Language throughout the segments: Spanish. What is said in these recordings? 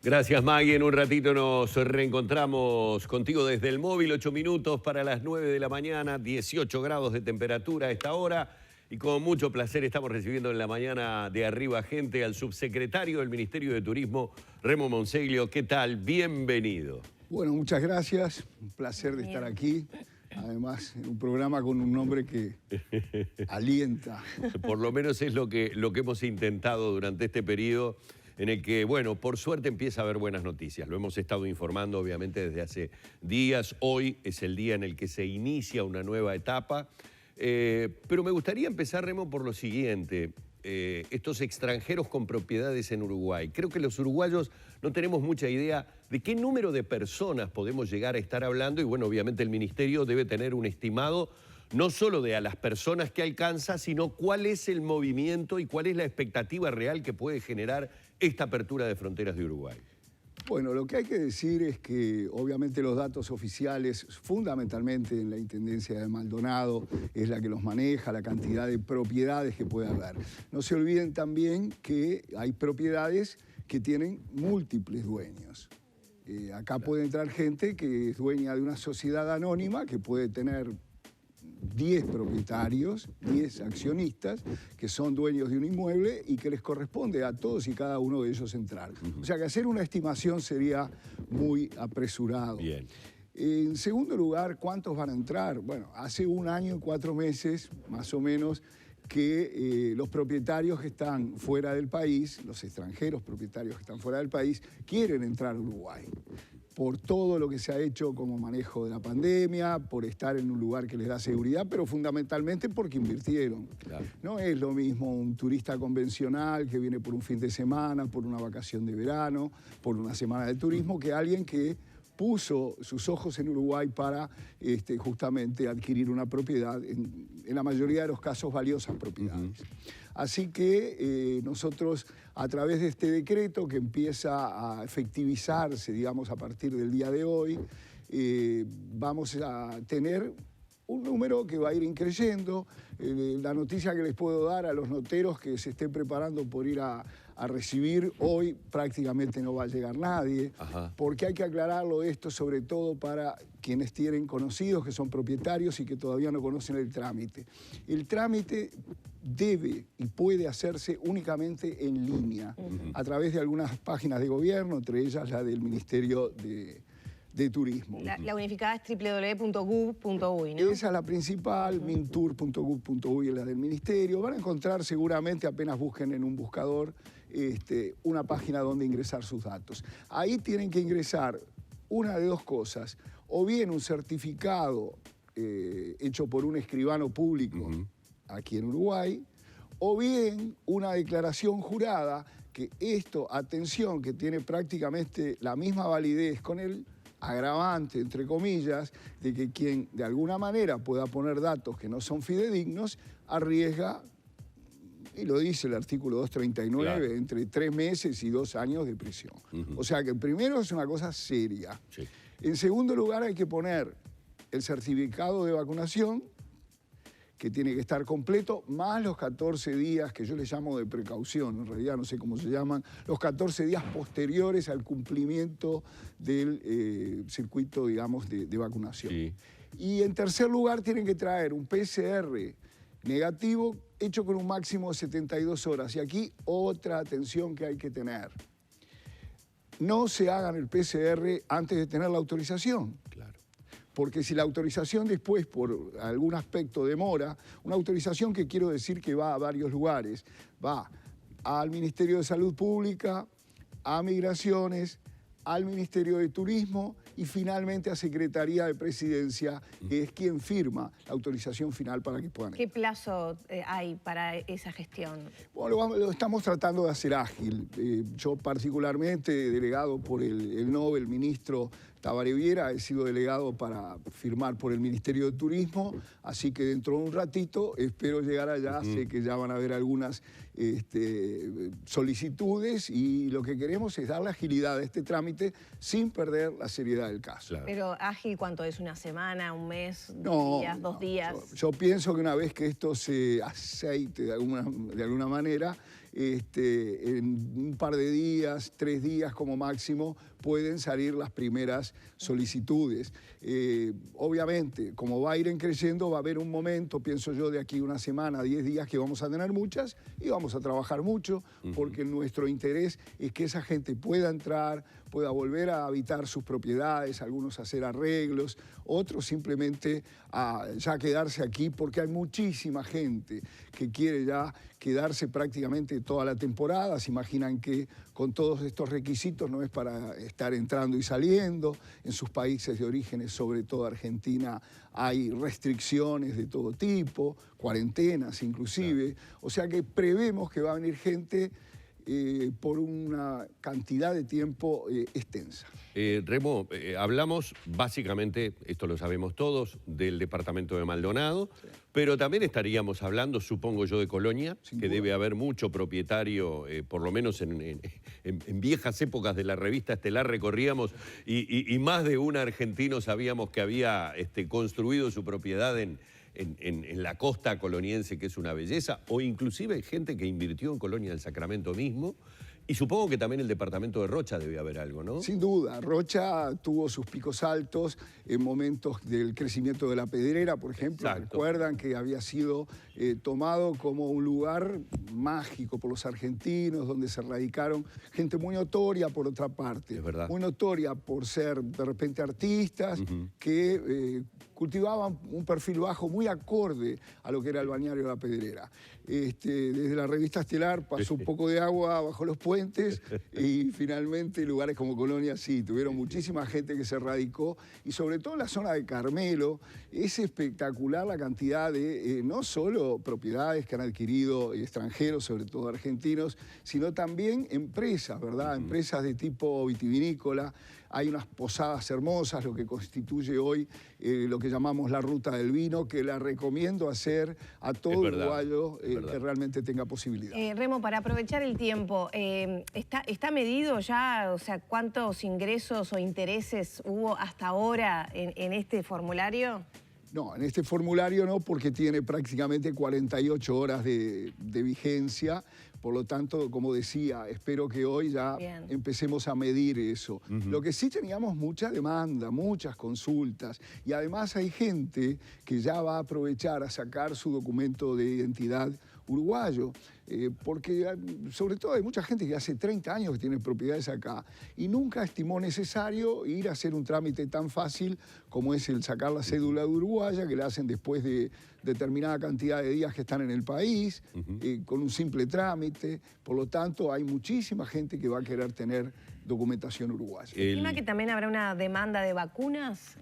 Gracias, Maggie. En un ratito nos reencontramos contigo desde el móvil. 8 minutos para las 9 de la mañana, 18 grados de temperatura a esta hora. Y con mucho placer estamos recibiendo en la mañana de Arriba Gente al subsecretario del Ministerio de Turismo, Remo Monseglio. ¿Qué tal? Bienvenido. Bueno, muchas gracias. Un placer de estar aquí. Además, en un programa con un nombre que alienta. Por lo menos es lo que hemos intentado durante este periodo, en el que, bueno, por suerte empieza a haber buenas noticias. Lo hemos estado informando, obviamente, desde hace días. Hoy es el día en el que se inicia una nueva etapa. Pero me gustaría empezar, Remo, por lo siguiente. Estos extranjeros con propiedades en Uruguay. Creo que los uruguayos no tenemos mucha idea de qué número de personas podemos llegar a estar hablando. Y, bueno, obviamente el Ministerio debe tener un estimado no solo de a las personas que alcanza, sino cuál es el movimiento y cuál es la expectativa real que puede generar esta apertura de fronteras de Uruguay. Bueno, lo que hay que decir es que obviamente los datos oficiales, fundamentalmente en la Intendencia de Maldonado, es la que los maneja, la cantidad de propiedades que puede haber. No se olviden también que hay propiedades que tienen múltiples dueños. Acá puede entrar gente que es dueña de una sociedad anónima que puede tener 10 propietarios, 10 accionistas que son dueños de un inmueble y que les corresponde a todos y cada uno de ellos entrar. O sea que hacer una estimación sería muy apresurado. Bien. En segundo lugar, ¿cuántos van a entrar? Bueno, hace 1 año y 4 meses, más o menos, que los propietarios que están fuera del país, los extranjeros propietarios que están fuera del país, quieren entrar a Uruguay. Por todo lo que se ha hecho como manejo de la pandemia, por estar en un lugar que les da seguridad, pero fundamentalmente porque invirtieron. Claro. No es lo mismo un turista convencional que viene por un fin de semana, por una vacación de verano, por una semana de turismo, que alguien que puso sus ojos en Uruguay para justamente adquirir una propiedad, en la mayoría de los casos valiosas propiedades. Así que nosotros, a través de este decreto que empieza a efectivizarse, digamos, a partir del día de hoy, vamos a tener un número que va a ir increyendo. La noticia que les puedo dar a los noteros que se estén preparando por ir a recibir hoy, prácticamente no va a llegar nadie. Ajá. Porque hay que aclararlo esto, sobre todo para quienes tienen conocidos que son propietarios y que todavía no conocen el trámite. El trámite debe y puede hacerse únicamente en línea, a través de algunas páginas de gobierno, entre ellas la del Ministerio de Turismo. La unificada es www.gov.uy, ¿no? Esa es la principal, mintur.gov.uy es la del Ministerio. Van a encontrar seguramente, apenas busquen en un buscador, una página donde ingresar sus datos. Ahí tienen que ingresar una de dos cosas, o bien un certificado hecho por un escribano público aquí en Uruguay, o bien una declaración jurada que esto, atención, que tiene prácticamente la misma validez con el agravante, entre comillas, de que quien de alguna manera pueda poner datos que no son fidedignos, arriesga, y lo dice el artículo 239, claro, entre 3 meses y 2 años de prisión. O sea que primero es una cosa seria. Sí. En segundo lugar hay que poner el certificado de vacunación, que tiene que estar completo, más los 14 días, que yo les llamo de precaución, en realidad no sé cómo se llaman, los 14 días posteriores al cumplimiento del circuito, digamos, de vacunación. Sí. Y en tercer lugar tienen que traer un PCR negativo hecho con un máximo de 72 horas. Y aquí otra atención que hay que tener. No se hagan el PCR antes de tener la autorización. Claro. Porque si la autorización después, por algún aspecto, demora, una autorización que quiero decir que va a varios lugares, va al Ministerio de Salud Pública, a Migraciones, al Ministerio de Turismo y finalmente a Secretaría de Presidencia, que es quien firma la autorización final para que puedan entrar. ¿Qué plazo hay para esa gestión? Bueno, lo estamos tratando de hacer ágil. Yo particularmente, delegado por el Nobel ministro Tabaré Viera, he sido delegado para firmar por el Ministerio de Turismo, así que dentro de un ratito espero llegar allá. Sé que ya van a haber algunas solicitudes y lo que queremos es dar la agilidad a este trámite sin perder la seriedad del caso. Claro. Pero ágil, ¿cuánto es? ¿Una semana, un mes, no, días, 2 días? Yo pienso que una vez que esto se aceite de alguna manera, en un par de días, 3 días como máximo, pueden salir las primeras solicitudes. Obviamente, como va a ir creciendo, va a haber un momento, pienso yo, de aquí una semana, 10 días, que vamos a tener muchas y vamos a trabajar mucho, porque nuestro interés es que esa gente pueda entrar, pueda volver a habitar sus propiedades, algunos hacer arreglos, otros simplemente ya quedarse aquí, porque hay muchísima gente que quiere ya quedarse prácticamente toda la temporada. Se imaginan que con todos estos requisitos no es para estar entrando y saliendo. En sus países de orígenes, sobre todo Argentina, hay restricciones de todo tipo, cuarentenas inclusive. O sea que prevemos que va a venir gente por una cantidad de tiempo extensa. Remo, hablamos básicamente, esto lo sabemos todos, del departamento de Maldonado, sí, pero también estaríamos hablando, supongo yo, de Colonia, que debe haber mucho propietario, por lo menos en viejas épocas de la revista Estelar recorríamos y más de un argentino sabíamos que había construido su propiedad en la costa coloniense, que es una belleza, o inclusive hay gente que invirtió en Colonia del Sacramento mismo, y supongo que también el departamento de Rocha debe haber algo, ¿no? Sin duda, Rocha tuvo sus picos altos en momentos del crecimiento de la Pedrera, por ejemplo. Exacto. Recuerdan que había sido tomado como un lugar mágico por los argentinos, donde se radicaron gente muy notoria por otra parte. Es verdad. Muy notoria por ser de repente artistas que cultivaban un perfil bajo muy acorde a lo que era el balneario de la Pedrera. Desde la revista Estelar pasó un poco de agua bajo los puentes y finalmente lugares como Colonia sí, tuvieron muchísima gente que se radicó, y sobre todo en la zona de Carmelo es espectacular la cantidad de no solo propiedades que han adquirido extranjeros, sobre todo argentinos, sino también empresas, ¿verdad? Empresas de tipo vitivinícola. Hay unas posadas hermosas, lo que constituye hoy lo que llamamos la ruta del vino, que la recomiendo hacer a todo uruguayo que realmente tenga posibilidad. Remo, para aprovechar el tiempo, ¿está medido ya, o sea, cuántos ingresos o intereses hubo hasta ahora en este formulario? No, en este formulario no, porque tiene prácticamente 48 horas de vigencia. Por lo tanto, como decía, espero que hoy ya empecemos a medir eso. Lo que sí, teníamos mucha demanda, muchas consultas, y además hay gente que ya va a aprovechar a sacar su documento de identidad uruguayo, porque sobre todo hay mucha gente que hace 30 años que tiene propiedades acá y nunca estimó necesario ir a hacer un trámite tan fácil como es el sacar la cédula uruguaya, que la hacen después de determinada cantidad de días que están en el país, con un simple trámite. Por lo tanto, hay muchísima gente que va a querer tener documentación uruguaya. ¿Estima que también habrá una demanda de vacunas?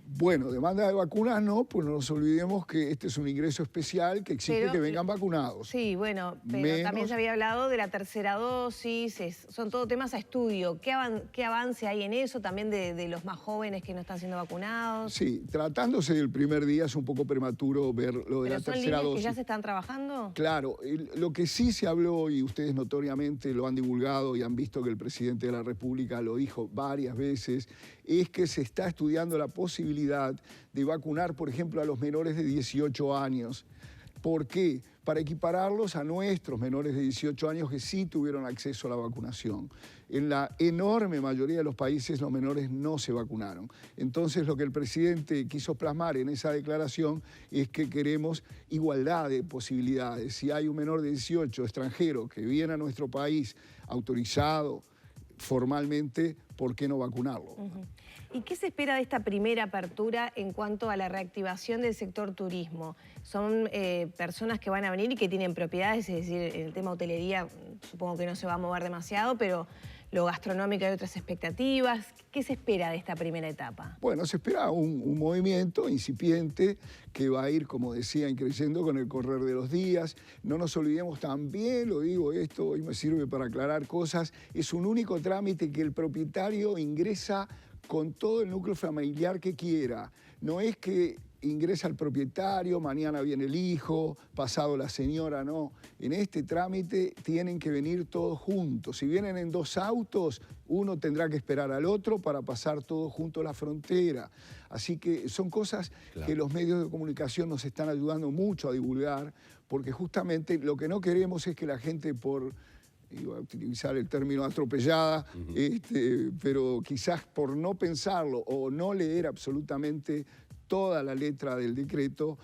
Bueno, demanda de vacunas no, pues no nos olvidemos que este es un ingreso especial que exige que vengan vacunados. Sí, bueno, pero también se había hablado de la tercera dosis, son todo temas a estudio. ¿Qué avance hay en eso? También de los más jóvenes que no están siendo vacunados. Sí, tratándose del primer día es un poco prematuro ver lo de la tercera dosis. ¿Que ya se están trabajando? Claro, lo que sí se habló, y ustedes notoriamente lo han divulgado y han visto que el presidente de la República lo dijo varias veces, es que se está estudiando la posibilidad de vacunar, por ejemplo, a los menores de 18 años. ¿Por qué? Para equipararlos a nuestros menores de 18 años que sí tuvieron acceso a la vacunación. En la enorme mayoría de los países los menores no se vacunaron. Entonces lo que el presidente quiso plasmar en esa declaración es que queremos igualdad de posibilidades. Si hay un menor de 18 extranjero que viene a nuestro país autorizado formalmente, ¿por qué no vacunarlo? ¿Y qué se espera de esta primera apertura en cuanto a la reactivación del sector turismo? Son personas que van a venir y que tienen propiedades, es decir, en el tema hotelería supongo que no se va a mover demasiado, pero lo gastronómico hay otras expectativas. ¿Qué se espera de esta primera etapa? Bueno, se espera un movimiento incipiente que va a ir, como decía, creciendo con el correr de los días. No nos olvidemos también, lo digo esto, hoy me sirve para aclarar cosas, es un único trámite que el propietario ingresa con todo el núcleo familiar que quiera. No es que ingresa el propietario, mañana viene el hijo, pasado la señora, no. En este trámite tienen que venir todos juntos. Si vienen en 2 autos, uno tendrá que esperar al otro para pasar todos juntos la frontera. Así que son cosas que los medios de comunicación nos están ayudando mucho a divulgar, porque justamente lo que no queremos es que la gente iba a utilizar el término atropellada, pero quizás por no pensarlo o no leer absolutamente toda la letra del decreto,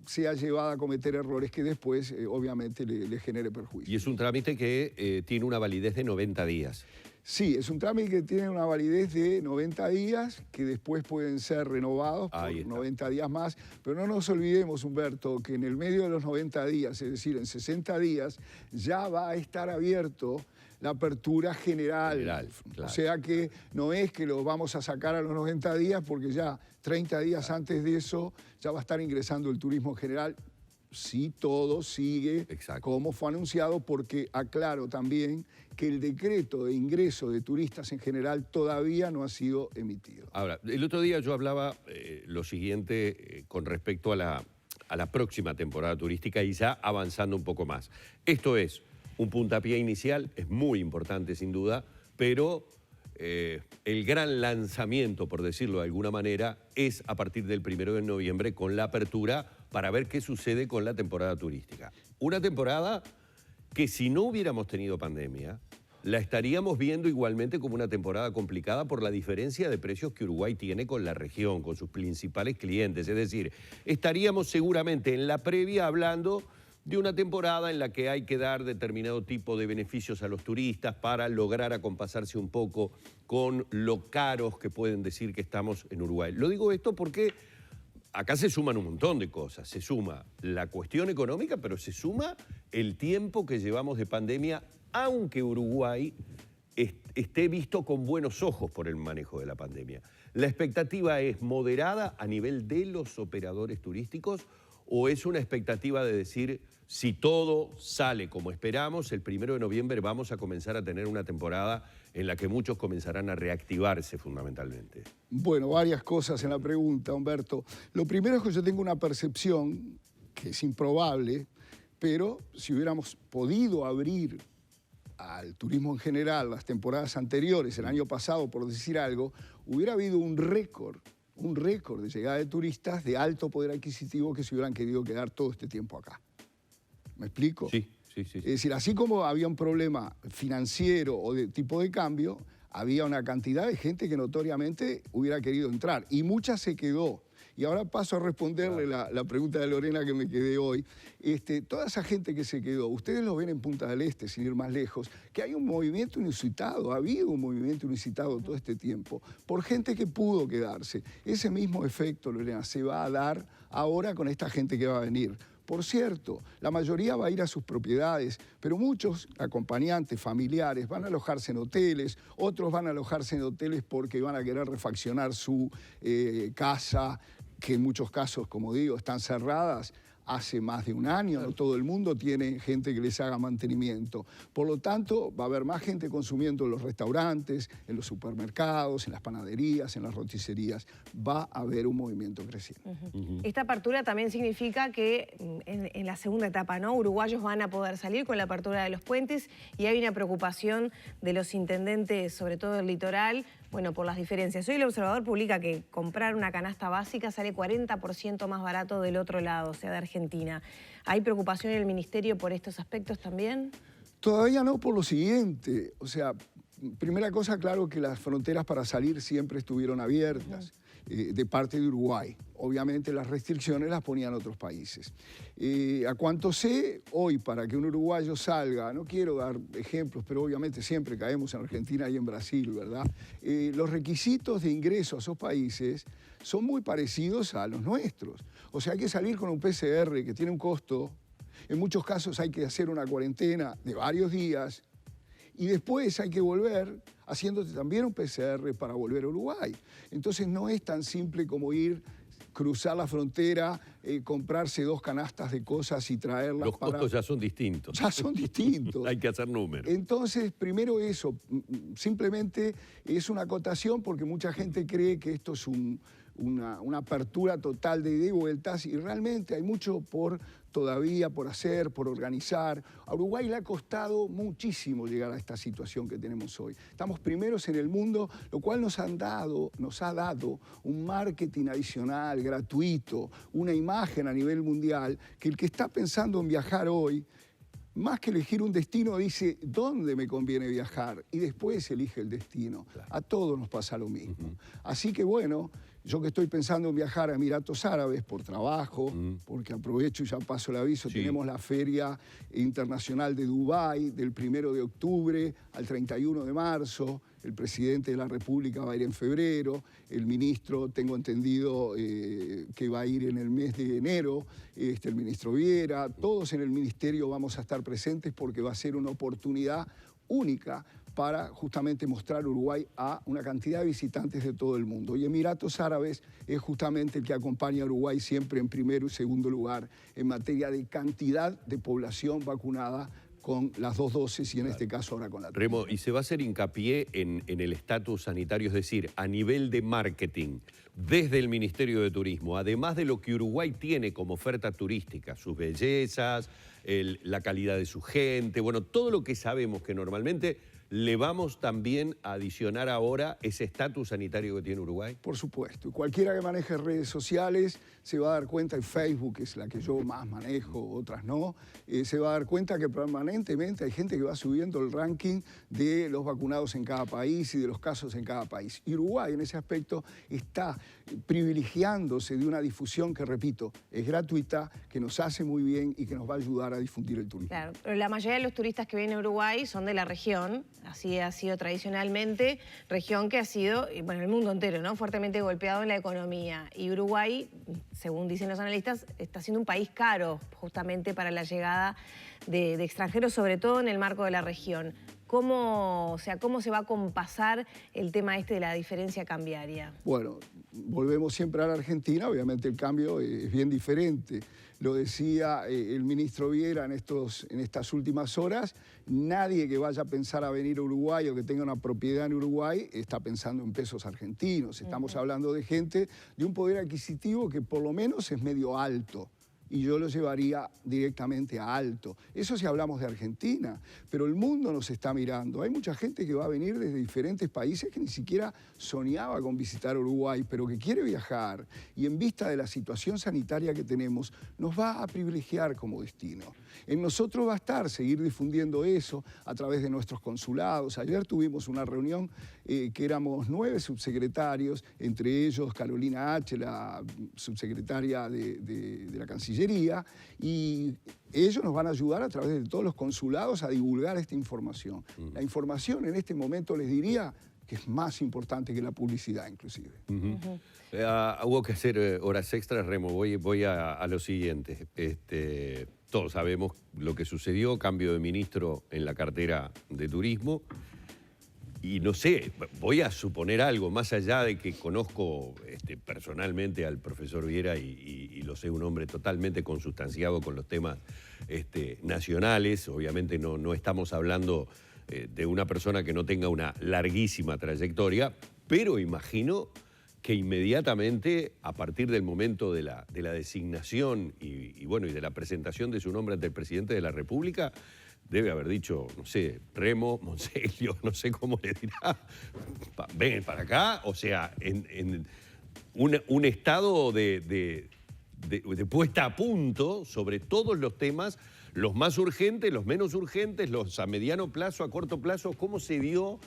sea llevada a cometer errores que después, obviamente, le genere perjuicio. Y es un trámite que tiene una validez de 90 días. Sí, es un trámite que tiene una validez de 90 días, que después pueden ser renovados por 90 días más. Pero no nos olvidemos, Humberto, que en el medio de los 90 días, es decir, en 60 días, ya va a estar abierto la apertura general. Claro. O sea que no es que lo vamos a sacar a los 90 días, porque ya 30 días antes de eso ya va a estar ingresando el turismo general. Sí, todo sigue como fue anunciado, porque aclaro también que el decreto de ingreso de turistas en general todavía no ha sido emitido. Ahora, el otro día yo hablaba lo siguiente con respecto a la próxima temporada turística y ya avanzando un poco más. Esto es un puntapié inicial, es muy importante sin duda, pero el gran lanzamiento, por decirlo de alguna manera, es a partir del 1 de noviembre con la apertura para ver qué sucede con la temporada turística. Una temporada que si no hubiéramos tenido pandemia, la estaríamos viendo igualmente como una temporada complicada por la diferencia de precios que Uruguay tiene con la región, con sus principales clientes. Es decir, estaríamos seguramente en la previa hablando de una temporada en la que hay que dar determinado tipo de beneficios a los turistas para lograr acompasarse un poco con lo caros que pueden decir que estamos en Uruguay. Lo digo esto porque acá se suman un montón de cosas. Se suma la cuestión económica, pero se suma el tiempo que llevamos de pandemia, aunque Uruguay esté visto con buenos ojos por el manejo de la pandemia. ¿La expectativa es moderada a nivel de los operadores turísticos o es una expectativa de decir, si todo sale como esperamos, el 1 de noviembre vamos a comenzar a tener una temporada en la que muchos comenzarán a reactivarse fundamentalmente? Bueno, varias cosas en la pregunta, Humberto. Lo primero es que yo tengo una percepción que es improbable, pero si hubiéramos podido abrir al turismo en general las temporadas anteriores, el año pasado, por decir algo, hubiera habido un récord de llegada de turistas de alto poder adquisitivo que se hubieran querido quedar todo este tiempo acá. ¿Me explico? Sí. Es decir, así como había un problema financiero o de tipo de cambio, había una cantidad de gente que notoriamente hubiera querido entrar y mucha se quedó. Y ahora paso a responderle la pregunta de Lorena que me quedé hoy. Toda esa gente que se quedó, ustedes lo ven en Punta del Este, sin ir más lejos, que hay un movimiento inusitado, ha habido un movimiento inusitado todo este tiempo, por gente que pudo quedarse. Ese mismo efecto, Lorena, se va a dar ahora con esta gente que va a venir. Por cierto, la mayoría va a ir a sus propiedades, pero muchos acompañantes, familiares, van a alojarse en hoteles, otros van a alojarse en hoteles porque van a querer refaccionar su casa, que en muchos casos, como digo, están cerradas hace más de un año. No todo el mundo tiene gente que les haga mantenimiento. Por lo tanto, va a haber más gente consumiendo en los restaurantes, en los supermercados, en las panaderías, en las roticerías. Va a haber un movimiento creciente. Esta apertura también significa que en la segunda etapa, ¿no?, uruguayos van a poder salir con la apertura de los puentes y hay una preocupación de los intendentes, sobre todo del litoral, bueno, por las diferencias. Hoy el Observador publica que comprar una canasta básica sale 40% más barato del otro lado, o sea, de Argentina. ¿Hay preocupación en el Ministerio por estos aspectos también? Todavía no, por lo siguiente. O sea, primera cosa, claro que las fronteras para salir siempre estuvieron abiertas de parte de Uruguay. Obviamente las restricciones las ponían otros países. A cuanto sé, hoy para que un uruguayo salga, no quiero dar ejemplos, pero obviamente siempre caemos en Argentina y en Brasil, ¿verdad? Los requisitos de ingreso a esos países son muy parecidos a los nuestros. O sea, hay que salir con un PCR que tiene un costo. En muchos casos hay que hacer una cuarentena de varios días y después hay que volver haciéndote también un PCR para volver a Uruguay. Entonces no es tan simple como ir, cruzar la frontera, comprarse 2 canastas de cosas y traerlas. Los costos ya son distintos. Ya son distintos. Hay que hacer números. Entonces, primero eso, simplemente es una acotación porque mucha gente cree que esto es una apertura total de ida y vueltas, y realmente hay mucho todavía por hacer, por organizar. A Uruguay le ha costado muchísimo llegar a esta situación que tenemos hoy. Estamos primeros en el mundo, lo cual nos ha dado un marketing adicional, gratuito, una imagen a nivel mundial, que el que está pensando en viajar hoy, más que elegir un destino, dice dónde me conviene viajar y después elige el destino. Claro. A todos nos pasa lo mismo. Así que bueno, yo que estoy pensando en viajar a Emiratos Árabes por trabajo, porque aprovecho y ya paso el aviso, tenemos la Feria Internacional de Dubái del 1 de octubre al 31 de marzo, el presidente de la República va a ir en febrero, el ministro, tengo entendido que va a ir en el mes de enero, el ministro Viera, todos en el ministerio vamos a estar presentes porque va a ser una oportunidad única para justamente mostrar Uruguay a una cantidad de visitantes de todo el mundo. Y Emiratos Árabes es justamente el que acompaña a Uruguay siempre en primero y segundo lugar en materia de cantidad de población vacunada con las 2 dosis y en este caso ahora con la 3. Remo, ¿y se va a hacer hincapié en el estatus sanitario? Es decir, a nivel de marketing, desde el Ministerio de Turismo, además de lo que Uruguay tiene como oferta turística, sus bellezas, la calidad de su gente, bueno, todo lo que sabemos que normalmente ¿le vamos también a adicionar ahora ese estatus sanitario que tiene Uruguay? Por supuesto. Y cualquiera que maneje redes sociales se va a dar cuenta, en Facebook, que es la que yo más manejo, otras no, se va a dar cuenta que permanentemente hay gente que va subiendo el ranking de los vacunados en cada país y de los casos en cada país. Y Uruguay, en ese aspecto, está privilegiándose de una difusión que, repito, es gratuita, que nos hace muy bien y que nos va a ayudar a difundir el turismo. Claro, pero la mayoría de los turistas que vienen a Uruguay son de la región. Así ha sido tradicionalmente, región que ha sido, bueno, el mundo entero, ¿no?, fuertemente golpeado en la economía. Y Uruguay, según dicen los analistas, está siendo un país caro justamente para la llegada de extranjeros, sobre todo en el marco de la región. ¿Cómo se va a compasar el tema de la diferencia cambiaria? Bueno, volvemos siempre a la Argentina, obviamente el cambio es bien diferente. Lo decía el ministro Viera en estas últimas horas, nadie que vaya a pensar a venir a Uruguay o que tenga una propiedad en Uruguay está pensando en pesos argentinos. Estamos hablando de gente de un poder adquisitivo que por lo menos es medio alto. Y yo lo llevaría directamente a alto. Eso si hablamos de Argentina, pero el mundo nos está mirando. Hay mucha gente que va a venir desde diferentes países que ni siquiera soñaba con visitar Uruguay, pero que quiere viajar y en vista de la situación sanitaria que tenemos, nos va a privilegiar como destino. En nosotros va a estar seguir difundiendo eso a través de nuestros consulados. Ayer tuvimos una reunión que éramos 9 subsecretarios, entre ellos Carolina H., la subsecretaria de la Cancillería, y ellos nos van a ayudar a través de todos los consulados a divulgar esta información. La información en este momento les diría que es más importante que la publicidad inclusive. Hubo que hacer horas extras, Remo. Voy a lo siguiente. Todos sabemos lo que sucedió, cambio de ministro en la cartera de Turismo. Y no sé, voy a suponer algo, más allá de que conozco personalmente al profesor Viera y lo sé, un hombre totalmente consustanciado con los temas nacionales. Obviamente no estamos hablando de una persona que no tenga una larguísima trayectoria, pero imagino que inmediatamente, a partir del momento de la designación y de la presentación de su nombre ante el presidente de la República, debe haber dicho, no sé, Remo, Monseglio, no sé cómo le dirá, ven para acá, o sea, en un estado de puesta a punto sobre todos los temas, los más urgentes, los menos urgentes, los a mediano plazo, a corto plazo. ¿Cómo se dio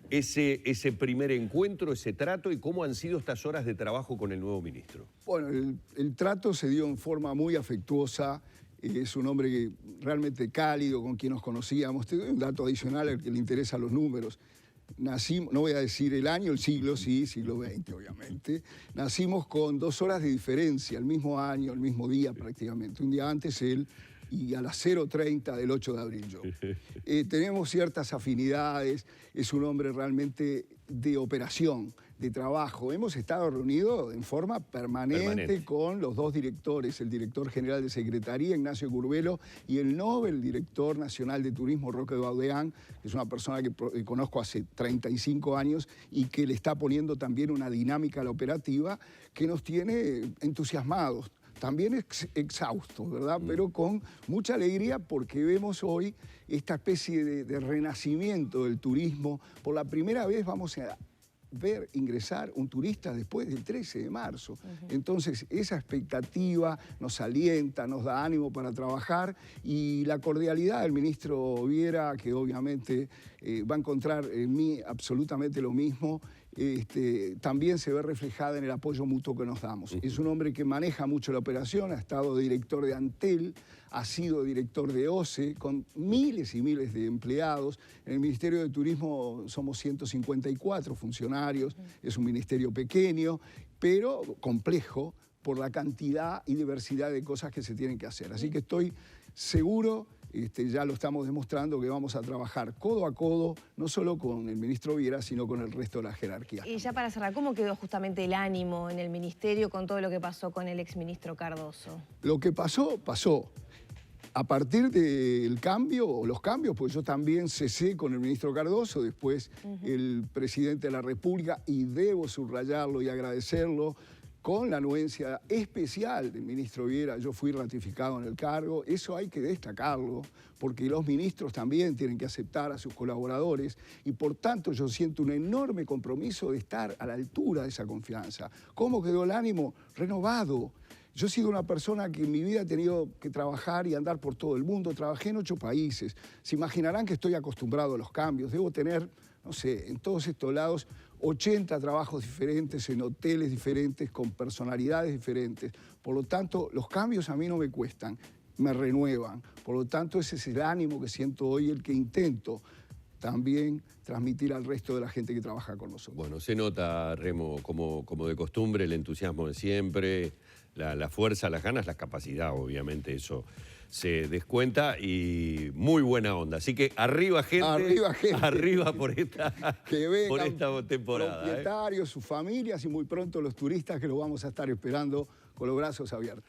ese primer encuentro, ese trato, y cómo han sido estas horas de trabajo con el nuevo ministro? Bueno, el trato se dio en forma muy afectuosa. Es un hombre que, realmente cálido, con quien nos conocíamos. Te doy un dato adicional al que le interesan los números. Nacimos, no voy a decir el año, el siglo, sí, siglo XX, obviamente. Nacimos con 2 horas de diferencia, el mismo año, el mismo día prácticamente. Un día antes él y a las 0:30 del 8 de abril yo. Tenemos ciertas afinidades, es un hombre realmente de operación, de trabajo. Hemos estado reunidos en forma permanente con los dos directores, el director general de Secretaría, Ignacio Curbelo, y el Nobel director nacional de Turismo, Roque Baudeán, que es una persona que conozco hace 35 años y que le está poniendo también una dinámica a la operativa que nos tiene entusiasmados. También exhaustos, ¿verdad? Pero con mucha alegría porque vemos hoy esta especie de renacimiento del turismo. Por la primera vez vamos a ver ingresar un turista después del 13 de marzo. Entonces, esa expectativa nos alienta, nos da ánimo para trabajar, y la cordialidad del ministro Viera, que obviamente va a encontrar en mí absolutamente lo mismo, también se ve reflejada en el apoyo mutuo que nos damos. Es un hombre que maneja mucho la operación, ha estado director de Antel, ha sido director de OCE, con miles y miles de empleados. En el Ministerio de Turismo somos 154 funcionarios, es un ministerio pequeño, pero complejo por la cantidad y diversidad de cosas que se tienen que hacer. Así que estoy seguro, ya lo estamos demostrando, que vamos a trabajar codo a codo, no solo con el ministro Viera, sino con el resto de la jerarquía. Y ya para cerrar, ¿cómo quedó justamente el ánimo en el ministerio con todo lo que pasó con el exministro Cardoso? Lo que pasó, pasó. A partir del cambio, o los cambios, pues yo también cesé con el ministro Cardoso, después el presidente de la República, y debo subrayarlo y agradecerlo, con la anuencia especial del ministro Viera, yo fui ratificado en el cargo. Eso hay que destacarlo, porque los ministros también tienen que aceptar a sus colaboradores, y por tanto yo siento un enorme compromiso de estar a la altura de esa confianza. ¿Cómo quedó el ánimo? Renovado. Yo he sido una persona que en mi vida he tenido que trabajar y andar por todo el mundo. Trabajé en 8 países. Se imaginarán que estoy acostumbrado a los cambios. Debo tener, no sé, en todos estos lados, 80 trabajos diferentes, en hoteles diferentes, con personalidades diferentes. Por lo tanto, los cambios a mí no me cuestan, me renuevan. Por lo tanto, ese es el ánimo que siento hoy, el que intento también transmitir al resto de la gente que trabaja con nosotros. Bueno, se nota, Remo, como de costumbre, el entusiasmo de siempre, la fuerza, las ganas, la capacidad, obviamente, eso se descuenta, y muy buena onda. Así que arriba, gente. Arriba, gente. Arriba por esta, que vengan por esta temporada. Propietarios, sus familias, y muy pronto los turistas, que los vamos a estar esperando con los brazos abiertos.